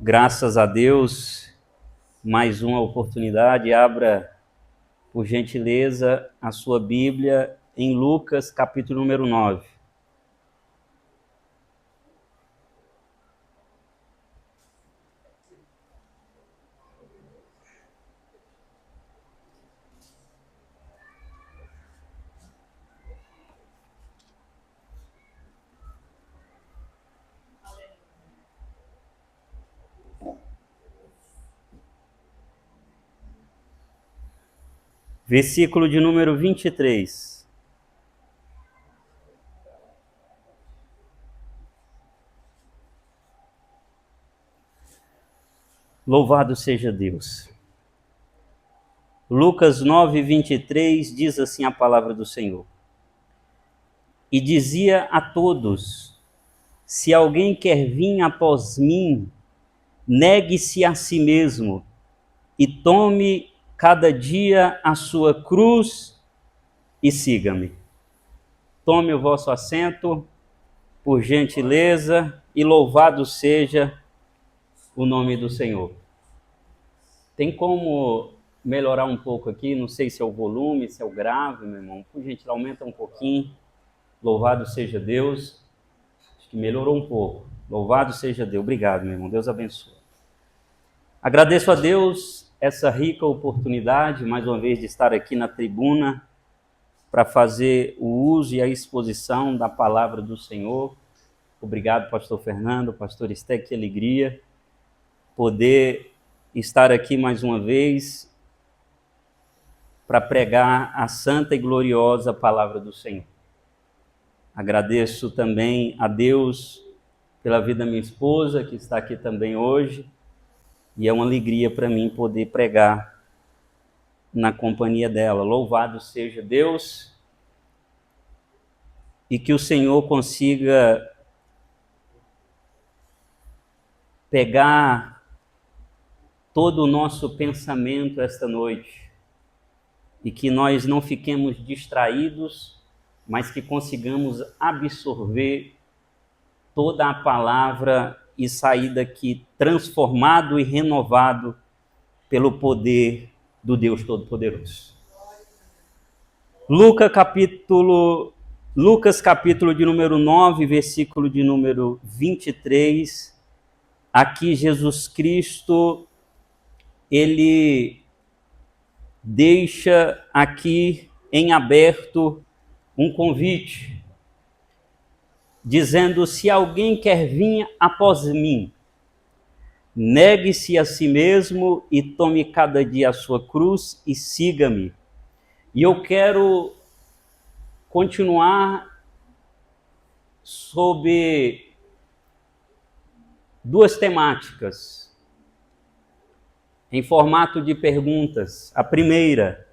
Graças a Deus, mais uma oportunidade. Abra, por gentileza, a sua Bíblia em Lucas, capítulo número 9. Versículo de número 23. Louvado seja Deus. Lucas 9, 23 diz assim a palavra do Senhor. E dizia a todos: se alguém quer vir após mim, negue-se a si mesmo e tome cada dia a sua cruz e siga-me. Tome o vosso assento, por gentileza, e louvado seja o nome do Senhor. Tem como melhorar um pouco aqui? Não sei se é o volume, se é o grave, meu irmão. Por gentileza, aumenta um pouquinho. Louvado seja Deus. Acho que melhorou um pouco. Louvado seja Deus. Obrigado, meu irmão. Deus abençoe. Agradeço a Deus essa rica oportunidade, mais uma vez, de estar aqui na tribuna para fazer o uso e a exposição da palavra do Senhor. Obrigado, pastor Fernando, pastor Esté, que alegria poder estar aqui mais uma vez para pregar a santa e gloriosa palavra do Senhor. Agradeço também a Deus pela vida da minha esposa, que está aqui também hoje, e é uma alegria para mim poder pregar na companhia dela. Louvado seja Deus, e que o Senhor consiga pegar todo o nosso pensamento esta noite, e que nós não fiquemos distraídos, mas que consigamos absorver toda a palavra e sair daqui transformado e renovado pelo poder do Deus Todo-Poderoso. Lucas capítulo de número 9, versículo de número 23, aqui Jesus Cristo, ele deixa aqui em aberto um convite, dizendo: se alguém quer vir após mim, negue-se a si mesmo e tome cada dia a sua cruz e siga-me. E eu quero continuar sobre duas temáticas, em formato de perguntas. A primeira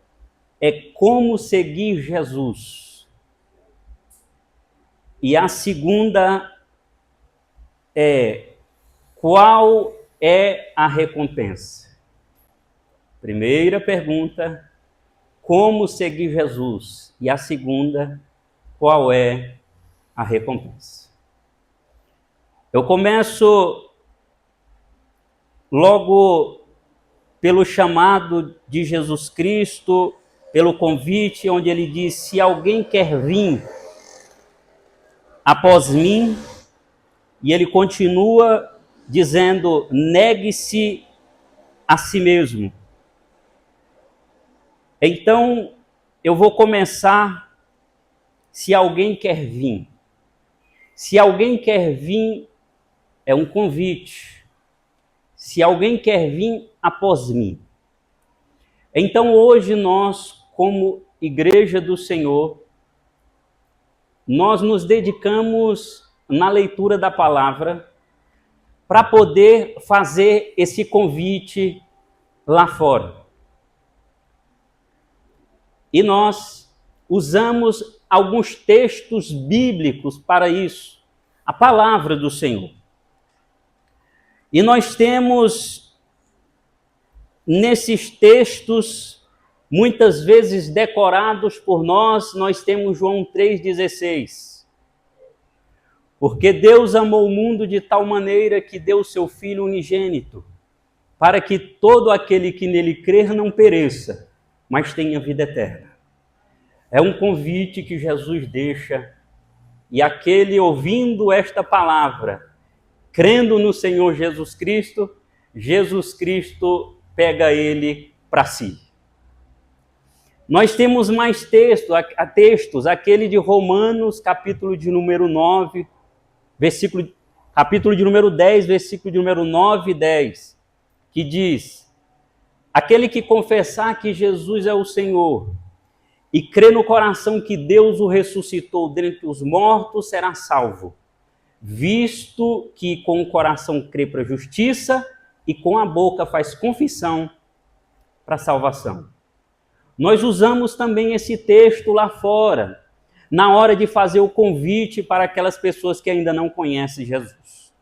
é como seguir Jesus. E a segunda é qual é a recompensa. Primeira pergunta, como seguir Jesus? E a segunda, qual é a recompensa? Eu começo logo pelo chamado de Jesus Cristo, pelo convite, onde ele diz: se alguém quer vir após mim, e ele continua dizendo: negue-se a si mesmo. Então, eu vou começar, se alguém quer vir. Se alguém quer vir, é um convite. Se alguém quer vir após mim. Então, hoje nós, como Igreja do Senhor, nós nos dedicamos na leitura da palavra para poder fazer esse convite lá fora. E nós usamos alguns textos bíblicos para isso, a palavra do Senhor. E nós temos nesses textos, muitas vezes decorados por nós temos João 3,16. Porque Deus amou o mundo de tal maneira que deu o seu Filho unigênito, para que todo aquele que nele crer não pereça, mas tenha vida eterna. É um convite que Jesus deixa, e aquele ouvindo esta palavra, crendo no Senhor Jesus Cristo pega ele para si. Nós temos mais textos, aquele de Romanos, capítulo de número 9, capítulo de número 10, versículo de número 9 e 10, que diz: aquele que confessar que Jesus é o Senhor e crê no coração que Deus o ressuscitou dentre os mortos será salvo, visto que com o coração crê para a justiça e com a boca faz confissão para a salvação. Nós usamos também esse texto lá fora, na hora de fazer o convite para aquelas pessoas que ainda não conhecem Jesus.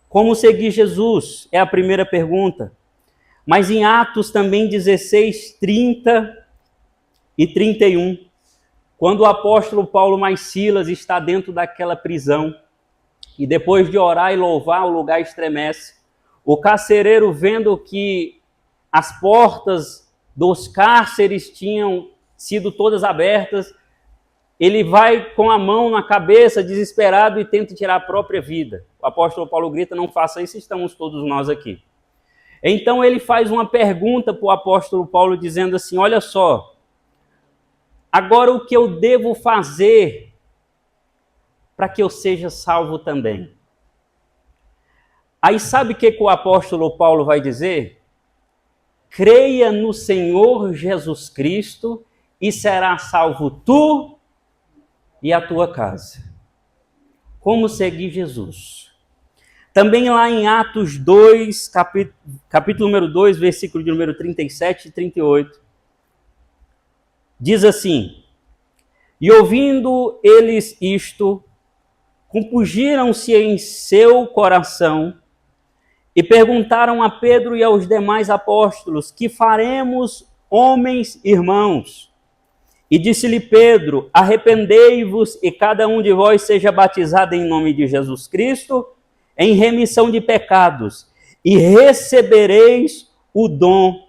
Como seguir Jesus? É a primeira pergunta. Mas em Atos também 16, 30 e 31, quando o apóstolo Paulo mais Silas está dentro daquela prisão, e depois de orar e louvar, o lugar estremece. O carcereiro, vendo que as portas dos cárceres tinham sido todas abertas, ele vai com a mão na cabeça, desesperado, e tenta tirar a própria vida. O apóstolo Paulo grita: não faça isso, estamos todos nós aqui. Então ele faz uma pergunta para o apóstolo Paulo, dizendo assim: olha só, agora o que eu devo fazer para que eu seja salvo também? Aí sabe o que o apóstolo Paulo vai dizer? Creia no Senhor Jesus Cristo e será salvo tu e a tua casa. Como seguir Jesus? Também lá em Atos 2, capítulo número 2, versículo de número 37 e 38, diz assim: e ouvindo eles isto, compungiram-se em seu coração e perguntaram a Pedro e aos demais apóstolos: que faremos, homens irmãos? E disse-lhe Pedro: arrependei-vos e cada um de vós seja batizado em nome de Jesus Cristo, em remissão de pecados, e recebereis o dom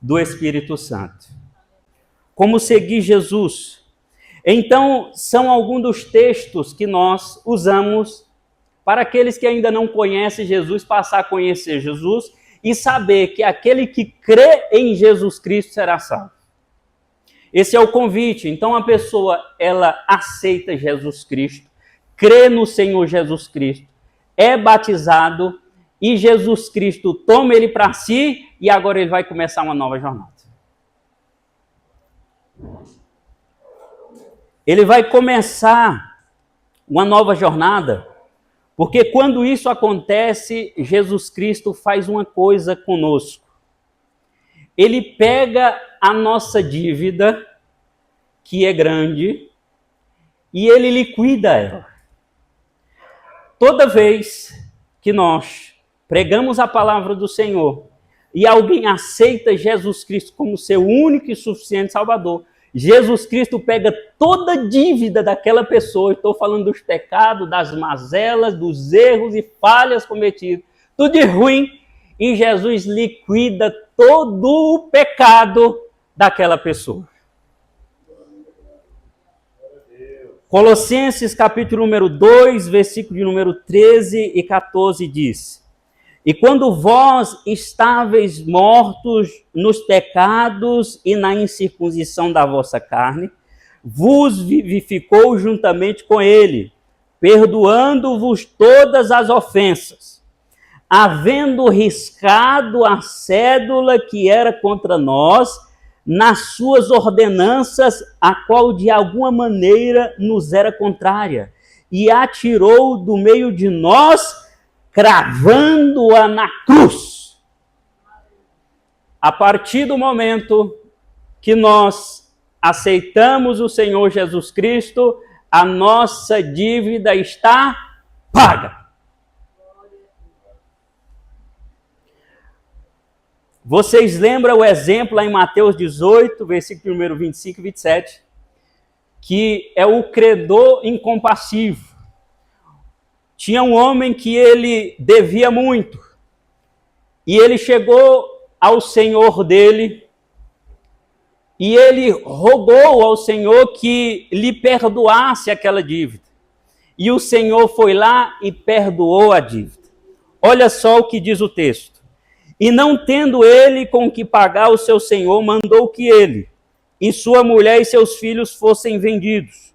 do Espírito Santo. Como seguir Jesus? Então, são alguns dos textos que nós usamos para aqueles que ainda não conhecem Jesus, passar a conhecer Jesus e saber que aquele que crê em Jesus Cristo será salvo. Esse é o convite. Então a pessoa, ela aceita Jesus Cristo, crê no Senhor Jesus Cristo, é batizado e Jesus Cristo toma ele para si e agora ele vai começar uma nova jornada. Ele vai começar uma nova jornada, porque quando isso acontece, Jesus Cristo faz uma coisa conosco. Ele pega a nossa dívida, que é grande, e ele liquida ela. Toda vez que nós pregamos a palavra do Senhor e alguém aceita Jesus Cristo como seu único e suficiente Salvador, Jesus Cristo pega toda a dívida daquela pessoa, estou falando dos pecados, das mazelas, dos erros e falhas cometidos, tudo de ruim, e Jesus liquida todo o pecado daquela pessoa. Colossenses capítulo número 2, versículo de número 13 e 14 diz: e quando vós estáveis mortos nos pecados e na incircuncisão da vossa carne, vos vivificou juntamente com ele, perdoando-vos todas as ofensas, havendo riscado a cédula que era contra nós, nas suas ordenanças, a qual de alguma maneira nos era contrária, e atirou do meio de nós, cravando-a na cruz. A partir do momento que nós aceitamos o Senhor Jesus Cristo, a nossa dívida está paga. Vocês lembram o exemplo lá em Mateus 18, versículo número 25 e 27, que é o credor incompassivo. tinha um homem que ele devia muito. E ele chegou ao senhor dele e ele rogou ao Senhor que lhe perdoasse aquela dívida. E o Senhor foi lá e perdoou a dívida. Olha só o que diz o texto. E não tendo ele com que pagar o seu senhor, mandou que ele e sua mulher e seus filhos fossem vendidos,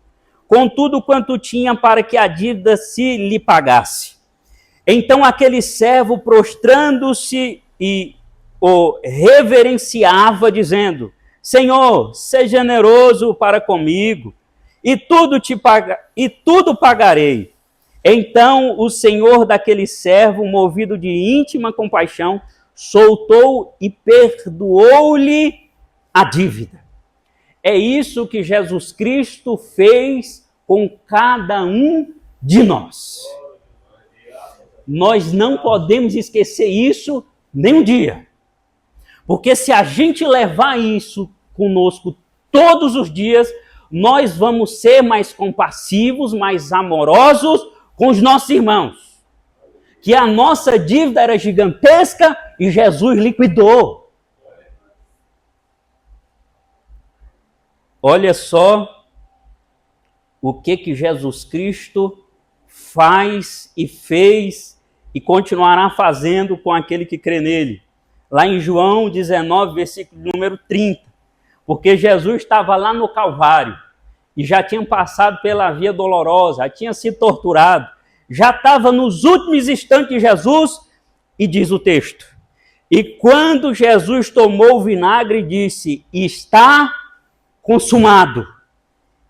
com tudo quanto tinha, para que a dívida se lhe pagasse. Então aquele servo, prostrando-se, e o reverenciava, dizendo: Senhor, seja generoso para comigo, e tudo pagarei. Então o senhor daquele servo, movido de íntima compaixão, soltou e perdoou-lhe a dívida. É isso que Jesus Cristo fez com cada um de nós. Nós não podemos esquecer isso nem um dia. Porque se a gente levar isso conosco todos os dias, nós vamos ser mais compassivos, mais amorosos com os nossos irmãos. Que a nossa dívida era gigantesca e Jesus liquidou. Olha só o que Jesus Cristo faz e fez e continuará fazendo com aquele que crê nele. Lá em João 19, versículo número 30. Porque Jesus estava lá no Calvário e já tinha passado pela via dolorosa, já tinha sido torturado, já estava nos últimos instantes de Jesus, e diz o texto: e quando Jesus tomou o vinagre, disse: está consumado.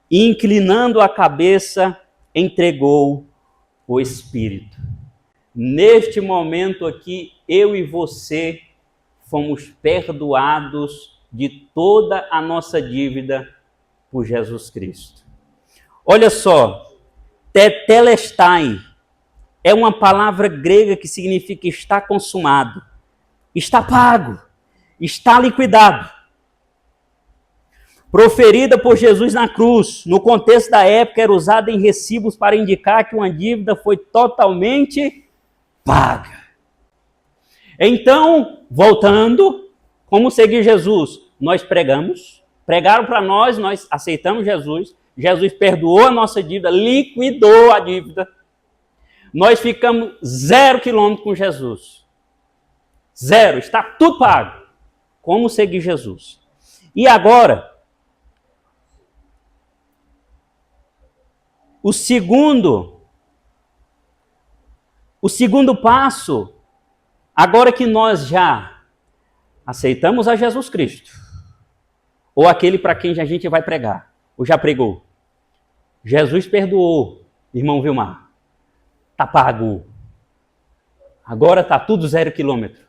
E inclinando a cabeça, entregou o Espírito. Neste momento aqui, eu e você fomos perdoados de toda a nossa dívida por Jesus Cristo. Olha só, tetelestai é uma palavra grega que significa está consumado, está pago, está liquidado. Proferida por Jesus na cruz, no contexto da época era usada em recibos para indicar que uma dívida foi totalmente paga. Então, voltando, como seguir Jesus? Nós pregaram para nós, nós aceitamos Jesus, Jesus perdoou a nossa dívida, liquidou a dívida. Nós ficamos 0 quilômetro com Jesus. 0, está tudo pago. Como seguir Jesus? E agora, o segundo passo, agora que nós já aceitamos a Jesus Cristo, ou aquele para quem a gente vai pregar, ou já pregou, Jesus perdoou, irmão Vilmar. Está pago. Agora está tudo 0 quilômetro.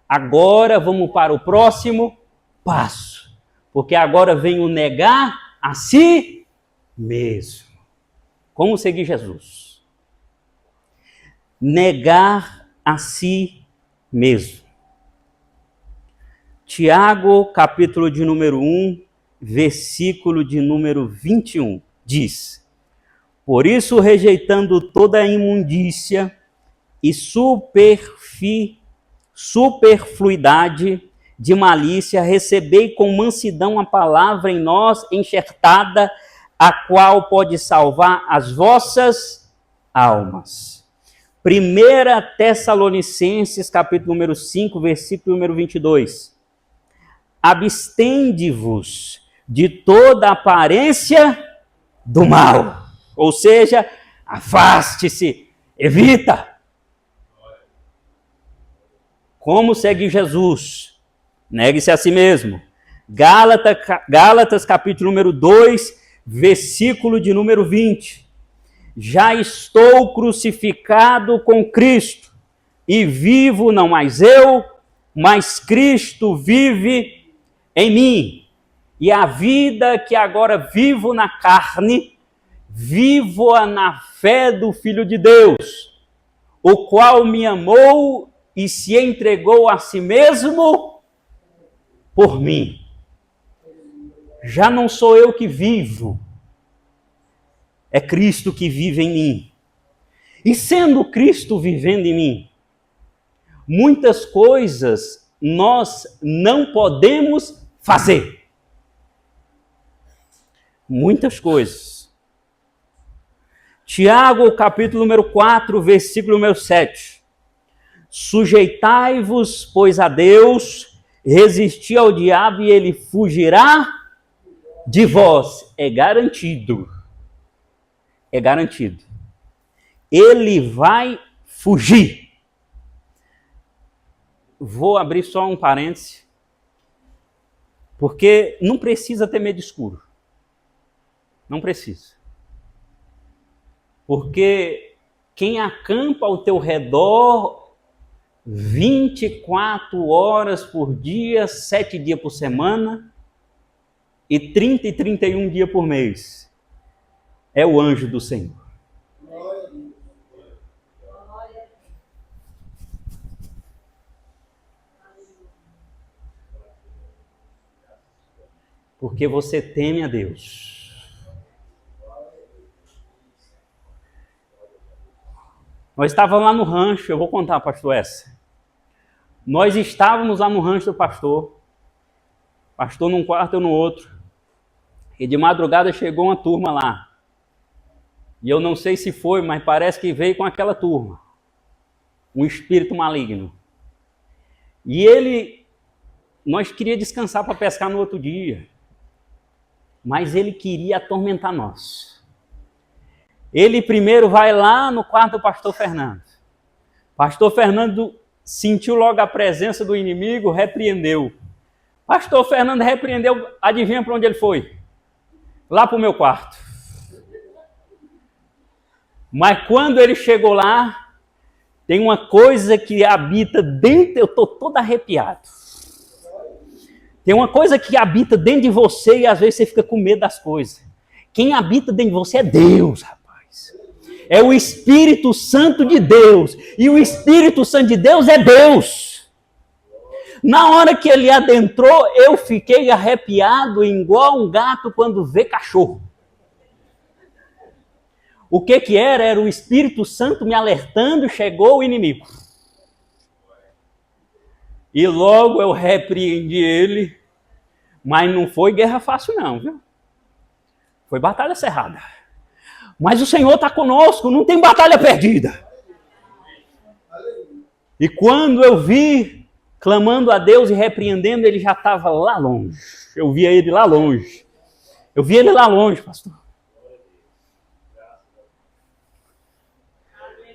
Agora vamos para o próximo passo. Porque agora vem o negar a si mesmo. Como seguir Jesus? Negar a si mesmo. Tiago, capítulo de número 1, versículo de número 21, diz: por isso, rejeitando toda a imundícia e superfluidade de malícia, recebei com mansidão a palavra em nós enxertada, a qual pode salvar as vossas almas. 1 Tessalonicenses, capítulo número 5, versículo número 22. Abstende-vos de toda aparência do mal. Ou seja, afaste-se, evita. Como segue Jesus? Negue-se a si mesmo. Gálatas, capítulo número 2, versículo de número 20. Já estou crucificado com Cristo, e vivo não mais eu, mas Cristo vive em mim. E a vida que agora vivo na carne, vivo-a na fé do Filho de Deus, o qual me amou e se entregou a si mesmo por mim. Já não sou eu que vivo, é Cristo que vive em mim. E sendo Cristo vivendo em mim, muitas coisas nós não podemos fazer. Muitas coisas. Tiago, capítulo número 4, versículo número 7. Sujeitai-vos, pois, a Deus, resisti ao diabo e ele fugirá de vós. É garantido. É garantido. Ele vai fugir. Vou abrir só um parêntese, porque não precisa ter medo escuro. Não precisa. Porque quem acampa ao teu redor 24 horas por dia, 7 dias por semana e 30 e 31 dias por mês é o anjo do Senhor. Porque você teme a Deus. Nós estávamos lá no rancho, eu vou contar, pastor, essa. Nós estávamos lá no rancho do pastor num quarto, eu no outro. E de madrugada chegou uma turma lá. E eu não sei se foi, mas parece que veio com aquela turma. Um espírito maligno. E nós queríamos descansar para pescar no outro dia. Mas ele queria atormentar nós. Ele primeiro vai lá no quarto do pastor Fernando. Pastor Fernando sentiu logo a presença do inimigo, repreendeu. Pastor Fernando repreendeu, adivinha para onde ele foi? Lá para o meu quarto. Mas quando ele chegou lá, tem uma coisa que habita dentro, eu estou todo arrepiado. Tem uma coisa que habita dentro de você e às vezes você fica com medo das coisas. Quem habita dentro de você é Deus, rapaz. É o Espírito Santo de Deus. E o Espírito Santo de Deus é Deus. Na hora que ele adentrou, eu fiquei arrepiado igual um gato quando vê cachorro. O que era? Era o Espírito Santo me alertando, chegou o inimigo. E logo eu repreendi ele, mas não foi guerra fácil não, viu? Foi batalha cerrada. Mas o Senhor está conosco, não tem batalha perdida. E quando eu vi, clamando a Deus e repreendendo, ele já estava lá longe. Eu via ele lá longe. Eu via ele lá longe, pastor.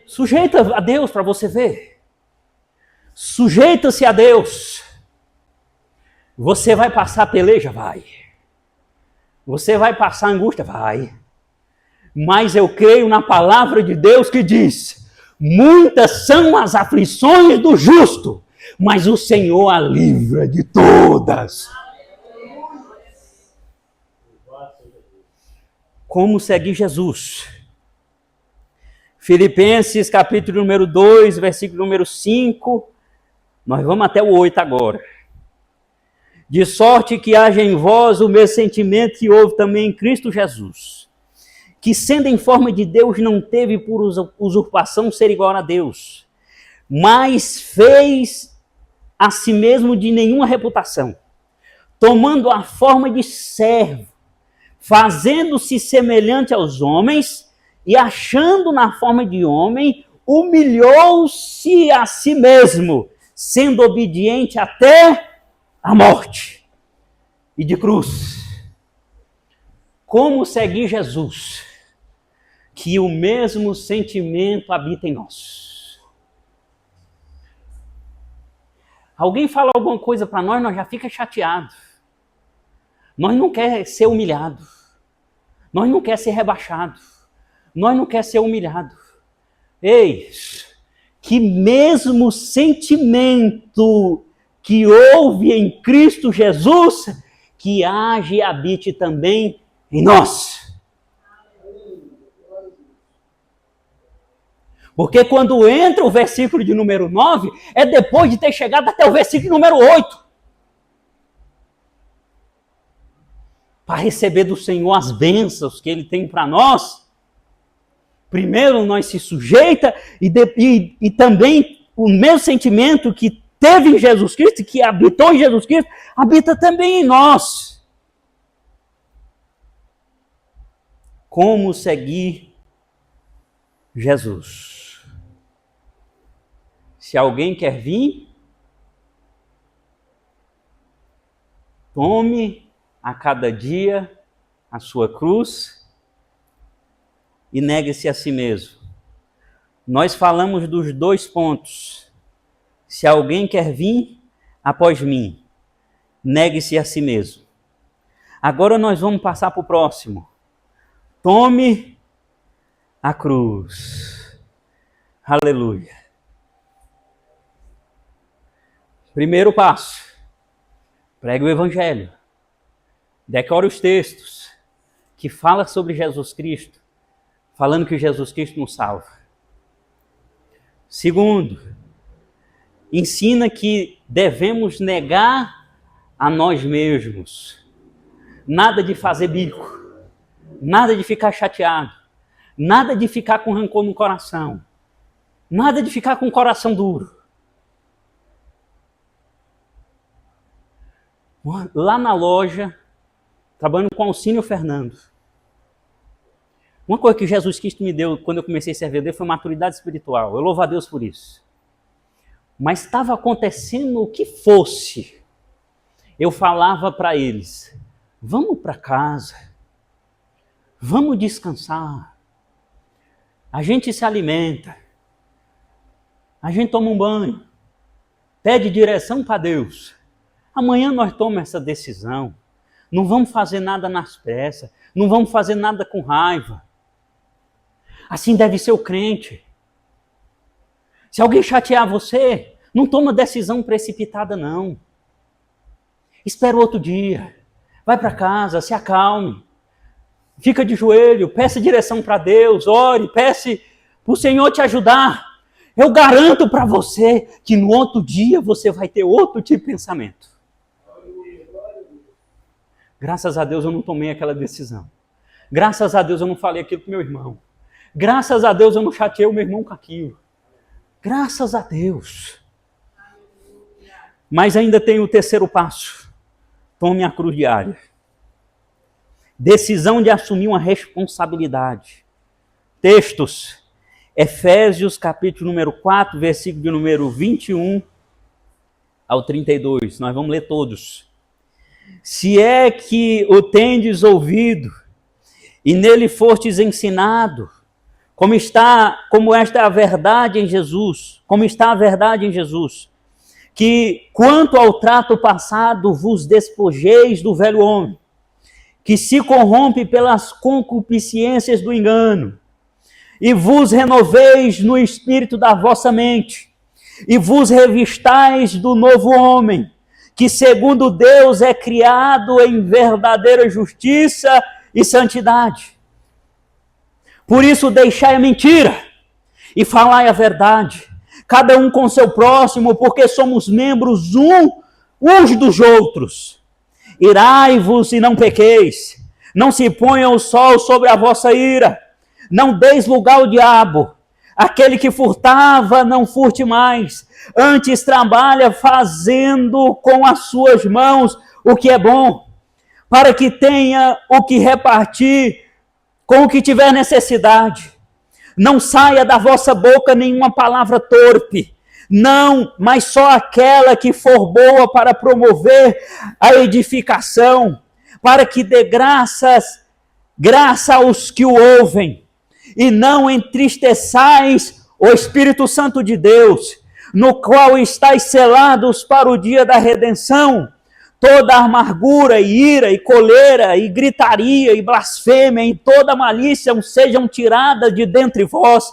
Sujeita a Deus para você ver. Sujeita-se a Deus. Você vai passar peleja? Vai. Você vai passar angústia? Vai. Mas eu creio na palavra de Deus que diz: muitas são as aflições do justo, mas o Senhor a livra de todas. Como seguir Jesus? Filipenses capítulo número 2, versículo número 5, nós vamos até o 8 agora. De sorte que haja em vós o mesmo sentimento que houve também em Cristo Jesus, que sendo em forma de Deus não teve por usurpação ser igual a Deus, mas fez a si mesmo de nenhuma reputação, tomando a forma de servo, fazendo-se semelhante aos homens, e achando na forma de homem, humilhou-se a si mesmo, sendo obediente até a morte e de cruz. Como seguir Jesus? Que o mesmo sentimento habita em nós. Alguém fala alguma coisa para nós já fica chateado. Nós não quer ser humilhado. Nós não quer ser rebaixado. Nós não quer ser humilhado. Ei, que mesmo sentimento que houve em Cristo Jesus, que age e habite também em nós. Porque quando entra o versículo de número 9, é depois de ter chegado até o versículo número 8. Para receber do Senhor as bênçãos que Ele tem para nós. Primeiro nós se sujeita e também o mesmo sentimento que teve em Jesus Cristo, que habitou em Jesus Cristo, habita também em nós. Como seguir Jesus? Se alguém quer vir, tome a cada dia a sua cruz e negue-se a si mesmo. Nós falamos dos 2 pontos. Se alguém quer vir após mim, negue-se a si mesmo. Agora nós vamos passar para o próximo. Tome a cruz. Aleluia. Primeiro passo. Pregue o Evangelho. Decore os textos que falam sobre Jesus Cristo, falando que Jesus Cristo nos salva. Segundo, ensina que devemos negar a nós mesmos. Nada de fazer bico, nada de ficar chateado, nada de ficar com rancor no coração, nada de ficar com o coração duro. Lá na loja, trabalhando com Alcínio Fernando, uma coisa que Jesus Cristo me deu quando eu comecei a servir a Deus foi maturidade espiritual. Eu louvo a Deus por isso. Mas estava acontecendo o que fosse. Eu falava para eles, vamos para casa, vamos descansar. A gente se alimenta, a gente toma um banho, pede direção para Deus. Amanhã nós tomamos essa decisão. Não vamos fazer nada nas pressas, não vamos fazer nada com raiva. Assim deve ser o crente. Se alguém chatear você, não toma decisão precipitada, não. Espera o outro dia. Vai para casa, se acalme. Fica de joelho, peça direção para Deus, ore, peça para o Senhor te ajudar. Eu garanto para você que no outro dia você vai ter outro tipo de pensamento. Graças a Deus eu não tomei aquela decisão. Graças a Deus eu não falei aquilo para o meu irmão. Graças a Deus eu não chateei o meu irmão com aquilo. Graças a Deus. Mas ainda tem o terceiro passo. Tome a cruz diária. Decisão de assumir uma responsabilidade. Textos. Efésios, capítulo número 4, versículo de número 21 ao 32. Nós vamos ler todos. Se é que o tendes ouvido, e nele fostes ensinado, como esta é a verdade em Jesus, como está a verdade em Jesus, que quanto ao trato passado vos despojeis do velho homem, que se corrompe pelas concupiscências do engano, e vos renoveis no espírito da vossa mente, e vos revistais do novo homem, que segundo Deus é criado em verdadeira justiça e santidade. Por isso deixai a mentira e falai a verdade, cada um com seu próximo, porque somos membros uns dos outros. Irai-vos e não pequeis, não se ponha o sol sobre a vossa ira, não deis lugar ao diabo. Aquele que furtava, não furte mais, antes trabalha fazendo com as suas mãos o que é bom, para que tenha o que repartir com o que tiver necessidade. Não saia da vossa boca nenhuma palavra torpe, não, mas só aquela que for boa para promover a edificação, para que dê graça aos que o ouvem. E não entristeçais o Espírito Santo de Deus, no qual estáis selados para o dia da redenção. Toda amargura, e ira, e coleira, e gritaria, e blasfêmia, e toda malícia sejam tiradas de dentre vós.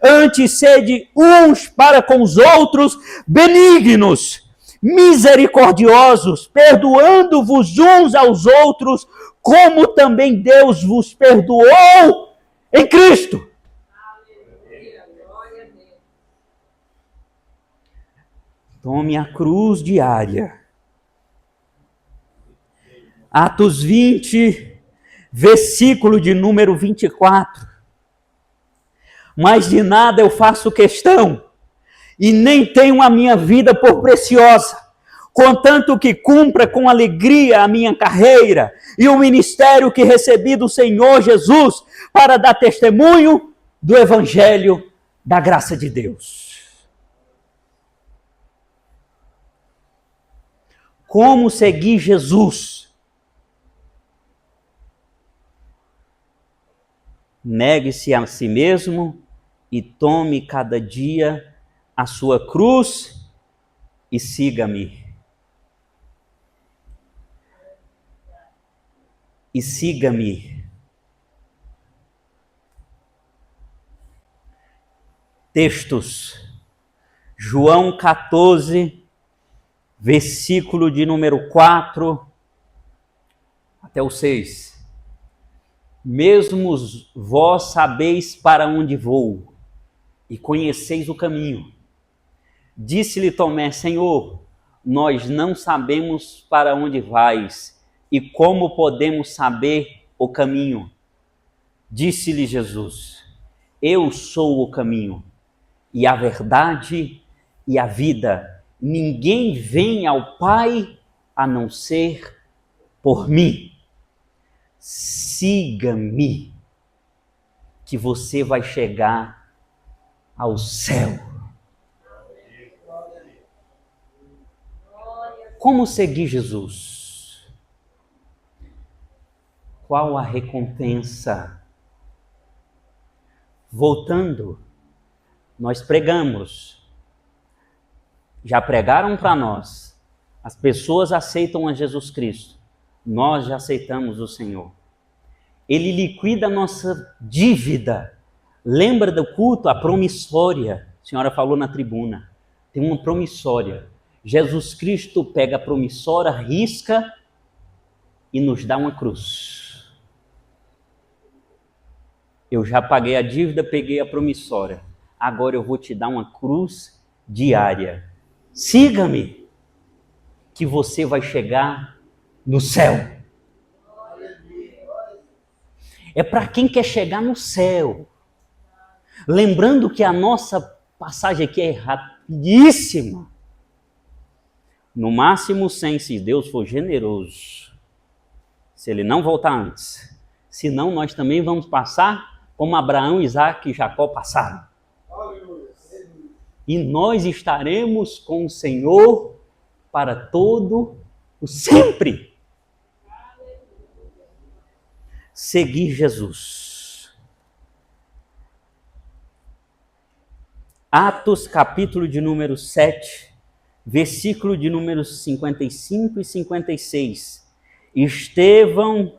Antes sede uns para com os outros benignos, misericordiosos, perdoando-vos uns aos outros, como também Deus vos perdoou em Cristo. Tome a cruz diária. Atos 20, versículo de número 24. mas de nada eu faço questão, e nem tenho a minha vida por preciosa, contanto que cumpra com alegria a minha carreira e o ministério que recebi do Senhor Jesus para dar testemunho do Evangelho da graça de Deus. Como seguir Jesus? Negue-se a si mesmo e tome cada dia a sua cruz e siga-me. E siga-me. Textos. João 14, versículo de número 4 até o 6. Mesmo vós sabeis para onde vou, e conheceis o caminho. Disse-lhe Tomé: Senhor, nós não sabemos para onde vais, e como podemos saber o caminho? Disse-lhe Jesus: Eu sou o caminho, e a verdade e a vida. Ninguém vem ao Pai a não ser por mim. Siga-me, que você vai chegar ao céu. Como seguir Jesus? Qual a recompensa? Voltando, nós pregamos. Já pregaram para nós. As pessoas aceitam a Jesus Cristo. Nós já aceitamos o Senhor. Ele liquida a nossa dívida. Lembra do culto? A promissória. A senhora falou na tribuna. Tem uma promissória. Jesus Cristo pega a promissória, risca e nos dá uma cruz. Eu já paguei a dívida, peguei a promissória. Agora eu vou te dar uma cruz diária. Siga-me, que você vai chegar no céu. É para quem quer chegar no céu. Lembrando que a nossa passagem aqui é rapidíssima. No máximo 100, se Deus for generoso. Se ele não voltar antes. Senão nós também vamos passar como Abraão, Isaac e Jacó passaram. E nós estaremos com o Senhor para todo o sempre. Seguir Jesus. Atos, capítulo de número 7, versículo de números 55 e 56. Estevão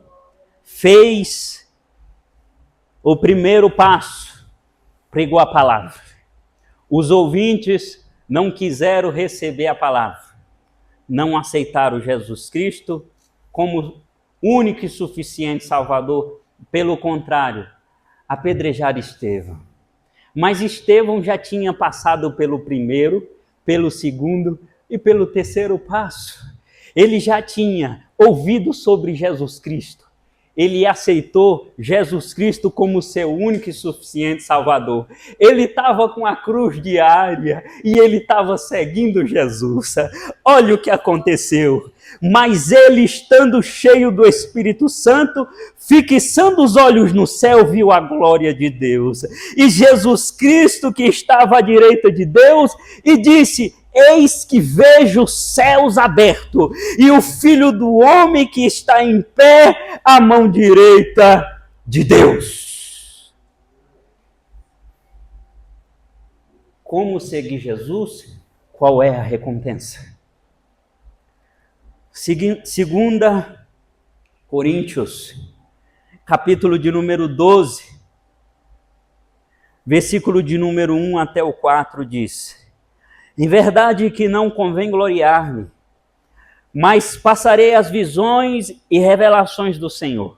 fez o primeiro passo, pregou a palavra. Os ouvintes não quiseram receber a palavra, não aceitaram Jesus Cristo como único e suficiente Salvador. Pelo contrário, apedrejaram Estevão. Mas Estevão já tinha passado pelo primeiro, pelo segundo e pelo terceiro passo. Ele já tinha ouvido sobre Jesus Cristo. Ele aceitou Jesus Cristo como seu único e suficiente Salvador. Ele estava com a cruz diária e ele estava seguindo Jesus. Olha o que aconteceu. Mas ele, estando cheio do Espírito Santo, fixando os olhos no céu, viu a glória de Deus. E Jesus Cristo, que estava à direita de Deus, e disse: Eis que vejo os céus abertos e o Filho do Homem que está em pé à mão direita de Deus. Como seguir Jesus? Qual é a recompensa? 2 Coríntios, capítulo de número 12, versículo de número 1 até o 4 diz: Em verdade que não convém gloriar-me, mas passarei as visões e revelações do Senhor.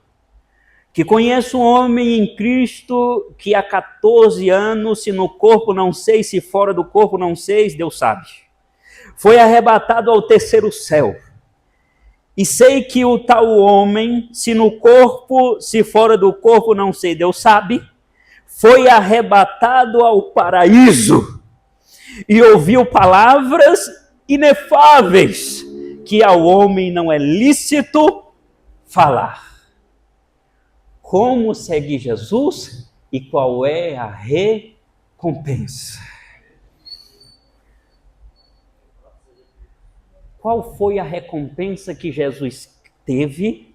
Que conheço um homem em Cristo que há 14 anos, se no corpo não sei, se fora do corpo não sei, Deus sabe. Foi arrebatado ao terceiro céu. E sei que o tal homem, se no corpo, se fora do corpo não sei, Deus sabe, foi arrebatado ao paraíso e ouviu palavras inefáveis que ao homem não é lícito falar. Como seguir Jesus e qual é a recompensa? Qual foi a recompensa que Jesus teve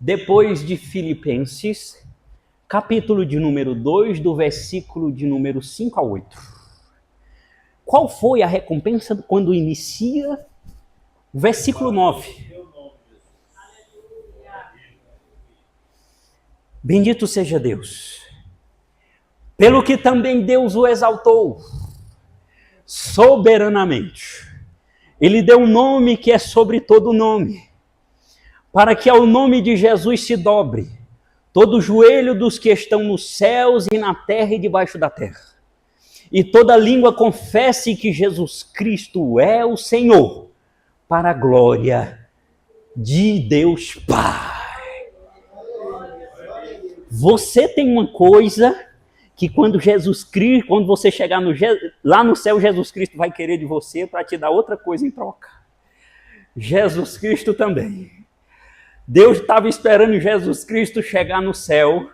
depois de Filipenses, capítulo de número 2, do versículo de número 5 a 8? Qual foi a recompensa quando inicia o versículo 9? Bendito seja Deus, pelo que também Deus o exaltou soberanamente. Ele deu um nome que é sobre todo nome, para que ao nome de Jesus se dobre todo o joelho dos que estão nos céus e na terra e debaixo da terra, e toda língua confesse que Jesus Cristo é o Senhor, para a glória de Deus Pai. Você tem uma coisa que quando Jesus Cristo, quando você chegar lá no céu, Jesus Cristo vai querer de você para te dar outra coisa em troca. Jesus Cristo também. Deus estava esperando Jesus Cristo chegar no céu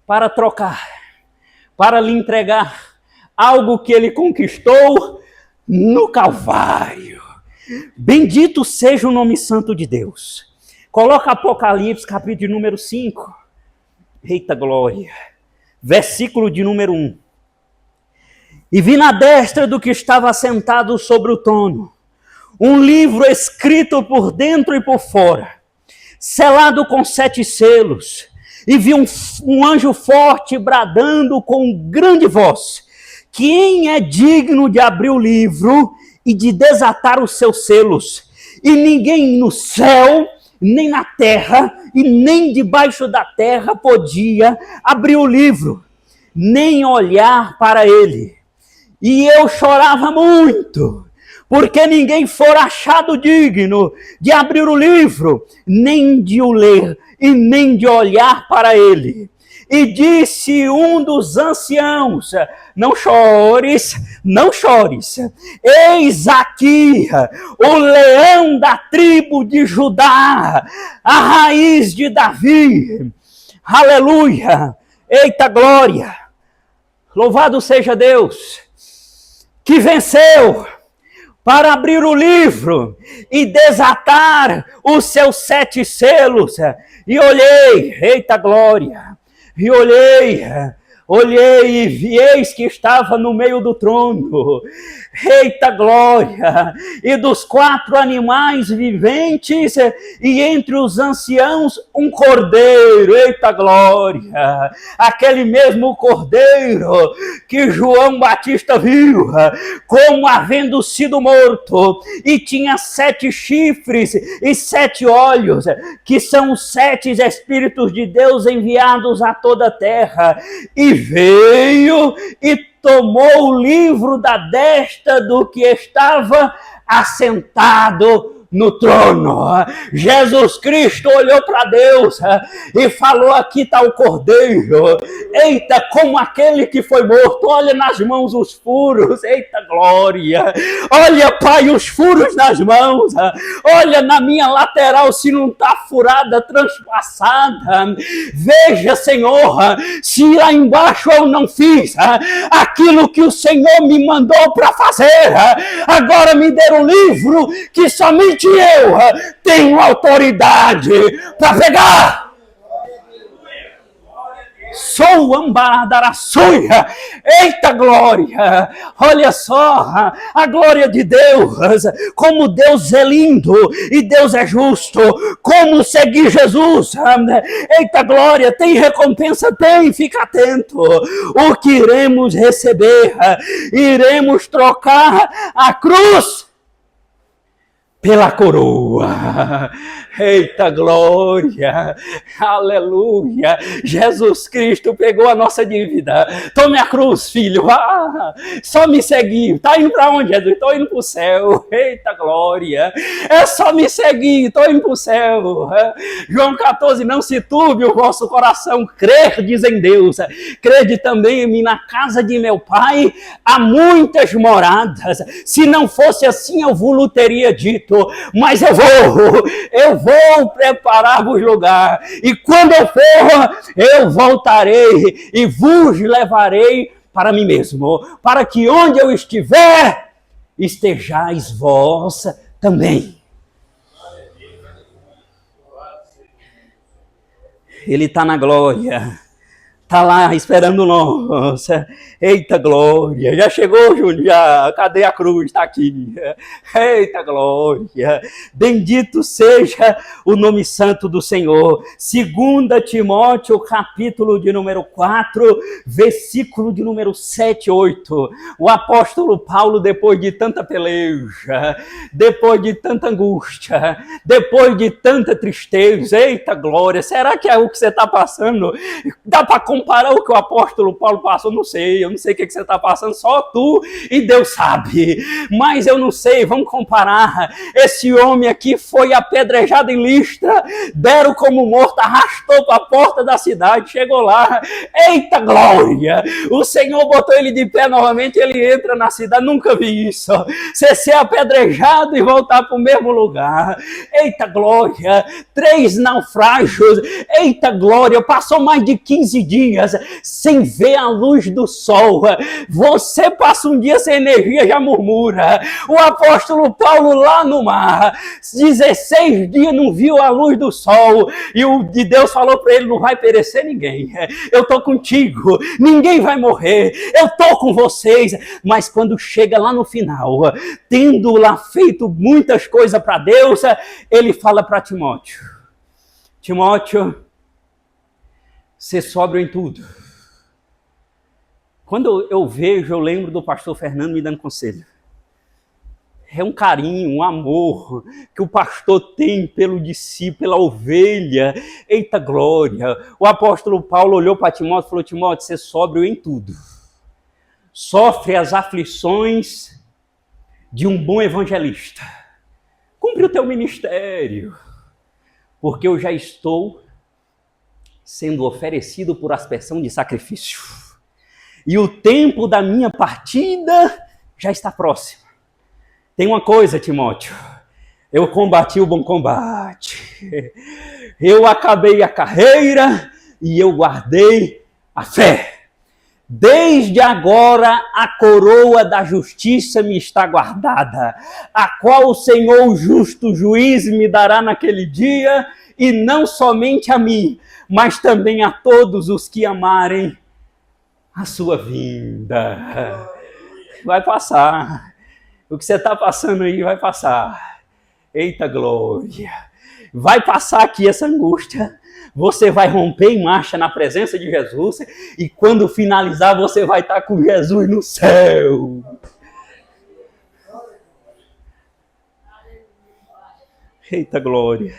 para trocar, para lhe entregar algo que ele conquistou no Calvário. Bendito seja o nome santo de Deus. Coloca Apocalipse, capítulo número 5. Eita glória. Versículo de número 1. E vi na destra do que estava sentado sobre o trono um livro escrito por dentro e por fora, selado com 7 selos. E vi um anjo forte bradando com grande voz: quem é digno de abrir o livro e de desatar os seus selos? E ninguém no céu, nem na terra, e nem debaixo da terra podia abrir o livro, nem olhar para ele. E eu chorava muito, porque ninguém fora achado digno de abrir o livro, nem de o ler, e nem de olhar para ele. E disse um dos anciãos: não chores, não chores. Eis aqui o leão da tribo de Judá, a raiz de Davi. Aleluia! Eita glória! Louvado seja Deus, que venceu para abrir o livro e desatar os seus 7 selos. E olhei, eita glória! E olhei e vi, eis que estava no meio do trono, eita glória, e dos 4 animais viventes, e entre os anciãos um cordeiro, eita glória, aquele mesmo cordeiro que João Batista viu, como havendo sido morto, e tinha 7 chifres e 7 olhos, que são os 7 Espíritos de Deus enviados a toda a terra, e veio e tomou o livro da destra do que estava assentado no trono. Jesus Cristo olhou para Deus e falou: aqui está o cordeiro. Eita, como aquele que foi morto. Olha nas mãos os furos. Eita glória. Olha, Pai, os furos nas mãos. Olha na minha lateral se não está furada, transpassada. Veja, Senhor, se lá embaixo eu não fiz aquilo que o Senhor me mandou para fazer. Agora me dê um livro que somente eu tenho autoridade para pegar. Sou ambaradaraçuia. Eita glória! Olha só a glória de Deus, como Deus é lindo e Deus é justo, como seguir Jesus. Eita glória! Tem recompensa? Tem, fica atento. O que iremos receber? Iremos trocar a cruz pela coroa. Eita glória, aleluia. Jesus Cristo pegou a nossa dívida. Tome a cruz, filho. Só me seguir. Tá indo para onde, Jesus? Estou indo para o céu. Eita glória. É só me seguir. Estou indo para o céu. João 14, não se turbe o vosso coração. Crerdes em Deus. Crede também em mim. Na casa de meu pai há muitas moradas. Se não fosse assim, eu vos teria dito. Mas eu vou preparar-vos lugar, e quando eu for, eu voltarei e vos levarei para mim mesmo, para que onde eu estiver, estejais vós também. Ele está na glória. Tá lá esperando nós. Eita glória. Já chegou, Júnior? Já. Cadê a cruz? Está aqui. Eita glória. Bendito seja o nome santo do Senhor. 2 Timóteo, capítulo de número 4, versículo de número 7 e 8. O apóstolo Paulo, depois de tanta peleja, depois de tanta angústia, depois de tanta tristeza, eita glória, será que é o que você está passando? Dá para comparar o que o apóstolo Paulo passou? Não sei, eu não sei o que você está passando, só tu e Deus sabe, mas eu não sei, vamos comparar. Esse homem aqui foi apedrejado em Listra, deram como morto, arrastou para a porta da cidade, chegou lá, eita glória, o Senhor botou ele de pé novamente, ele entra na cidade, nunca vi isso, você ser apedrejado e voltar para o mesmo lugar, eita glória, 3 naufrágios, eita glória, passou mais de 15 dias sem ver a luz do sol. Você passa um dia sem energia, já murmura. O apóstolo Paulo lá no mar, 16 dias não viu a luz do sol, e Deus falou para ele, não vai perecer ninguém, eu estou contigo, ninguém vai morrer, eu estou com vocês. Mas quando chega lá no final, tendo lá feito muitas coisas para Deus, ele fala para Timóteo, ser sóbrio em tudo. Quando eu vejo, eu lembro do pastor Fernando me dando conselho. É um carinho, um amor que o pastor tem pelo discípulo, pela ovelha. Eita glória! O apóstolo Paulo olhou para Timóteo e falou, Timóteo, ser sóbrio em tudo. Sofre as aflições de um bom evangelista. Cumpre o teu ministério, porque eu já estou sendo oferecido por aspersão de sacrifício. E o tempo da minha partida já está próximo. Tem uma coisa, Timóteo, eu combati o bom combate, eu acabei a carreira e eu guardei a fé. Desde agora a coroa da justiça me está guardada, a qual o Senhor, o justo juiz, me dará naquele dia, e não somente a mim, mas também a todos os que amarem a sua vinda. Vai passar. O que você está passando aí vai passar. Eita glória. Vai passar aqui essa angústia. Você vai romper em marcha na presença de Jesus. E quando finalizar, você vai estar com Jesus no céu. Eita glória.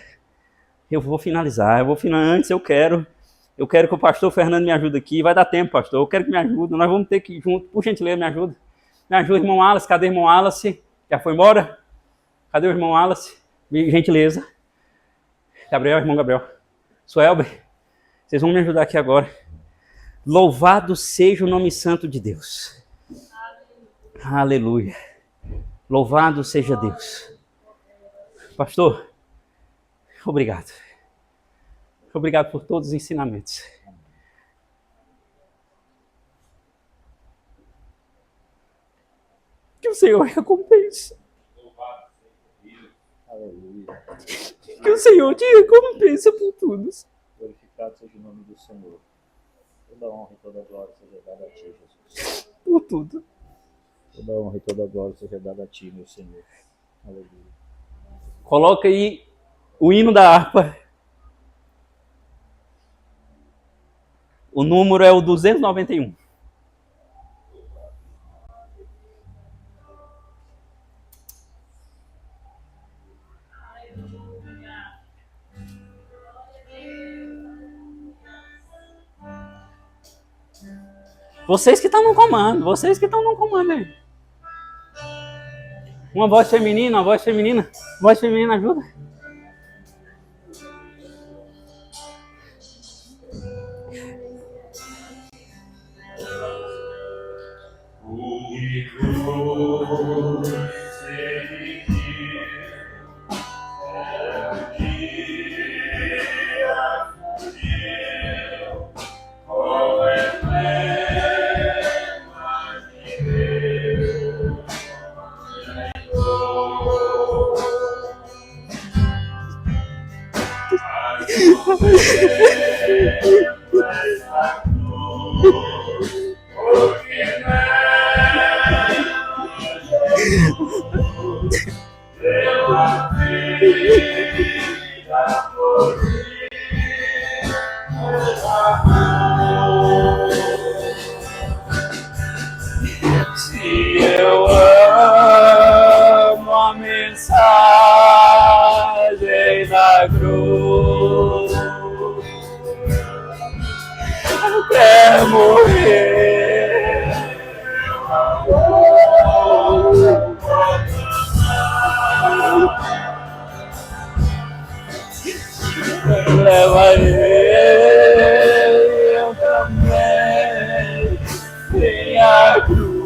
Eu vou finalizar. Antes eu quero que o pastor Fernando me ajude aqui. Vai dar tempo, pastor. Eu quero que me ajude. Nós vamos ter que ir junto. Por gentileza, me ajuda. Me ajuda, irmão Wallace. Cadê o irmão Wallace? Já foi embora? Cadê o irmão Wallace? Gentileza. Gabriel, irmão Gabriel. Suelber, vocês vão me ajudar aqui agora. Louvado seja o nome santo de Deus. Aleluia. Louvado seja Deus. Pastor, obrigado. Obrigado por todos os ensinamentos. Que o Senhor recompense. Aleluia. Que o Senhor te recompensa por tudo. Glorificado seja o nome do Senhor. Toda honra e toda glória seja dada a ti, Jesus. Por tudo. Toda honra e toda glória seja dada a ti, meu Senhor. Aleluia. Coloca aí o hino da harpa. O número é o 291. Vocês que estão no comando, aí. Uma voz feminina, voz feminina ajuda. Se eu amo a mensagem da cruz, até morrer, levarei eu também minha cruz.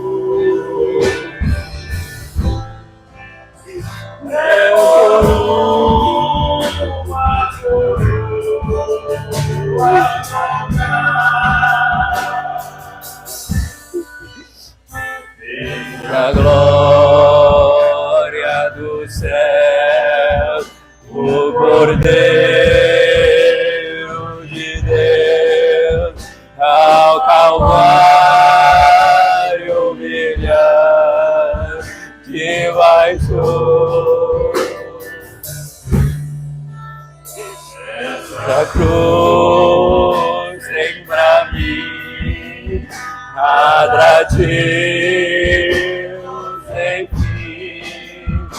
A glória do céu, o Cordeiro de Deus, ao Calvário humilhar, te baixou. Essa cruz tem pra mim atrativo sem fim,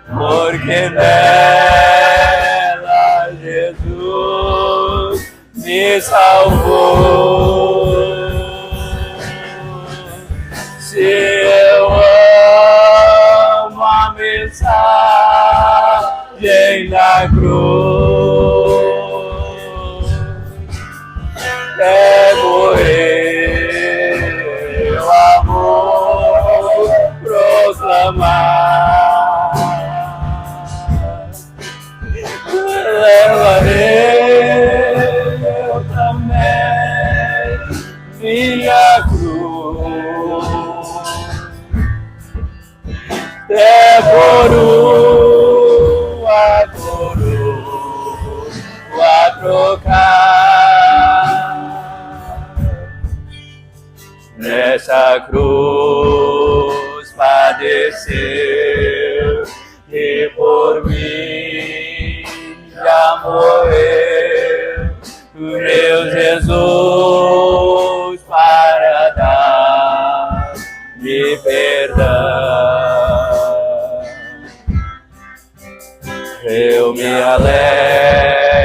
porque nela Jesus me salvou. Se eu amo a mensagem da cruz, é morrer o amor proclamar. Levarei eu também minha cruz, é coroa a trocar. Nessa cruz padeceu e por mim já morreu meu Jesus para dar-me perdão. Eu me alegro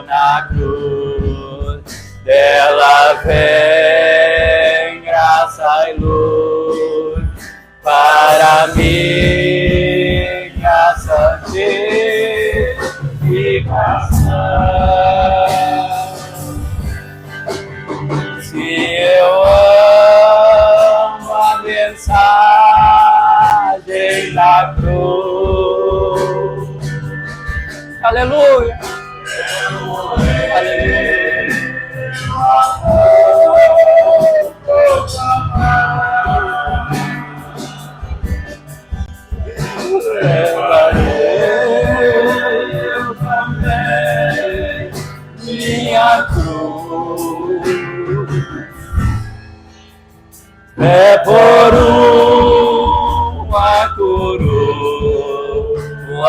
na cruz, dela vem graça e luz para minha santificação. Se eu amo a mensagem da cruz, aleluia, aleluia. Eu também minha cruz, é por uma coroa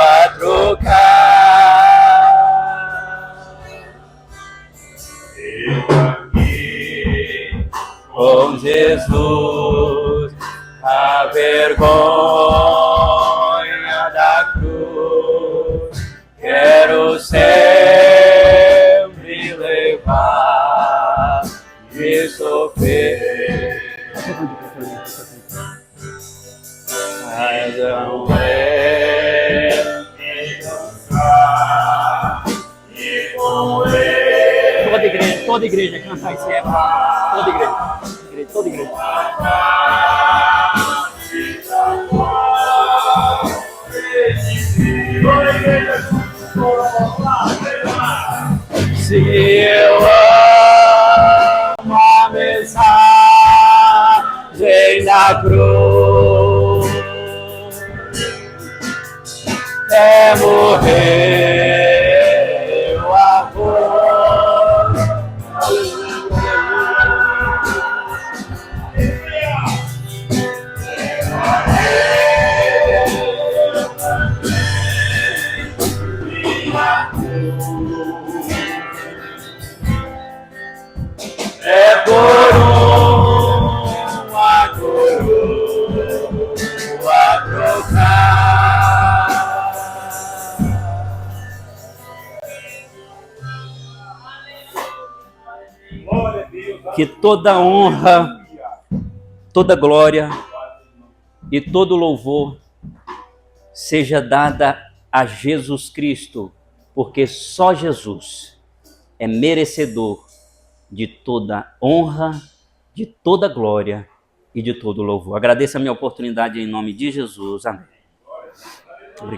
a trocar. Eu aqui com Jesus, a vergonha da cruz, quero sempre levar e sofrer. não é. Toda igreja cantar esse refrão. Toda igreja. Toda igreja. Se eu amo a mensagem da cruz, é morrer o amor. É por uma coroa trocar. Que toda honra, toda glória e todo louvor seja dada a Jesus Cristo, porque só Jesus é merecedor de toda honra, de toda glória e de todo louvor. Agradeço a minha oportunidade em nome de Jesus. Amém. Obrigado.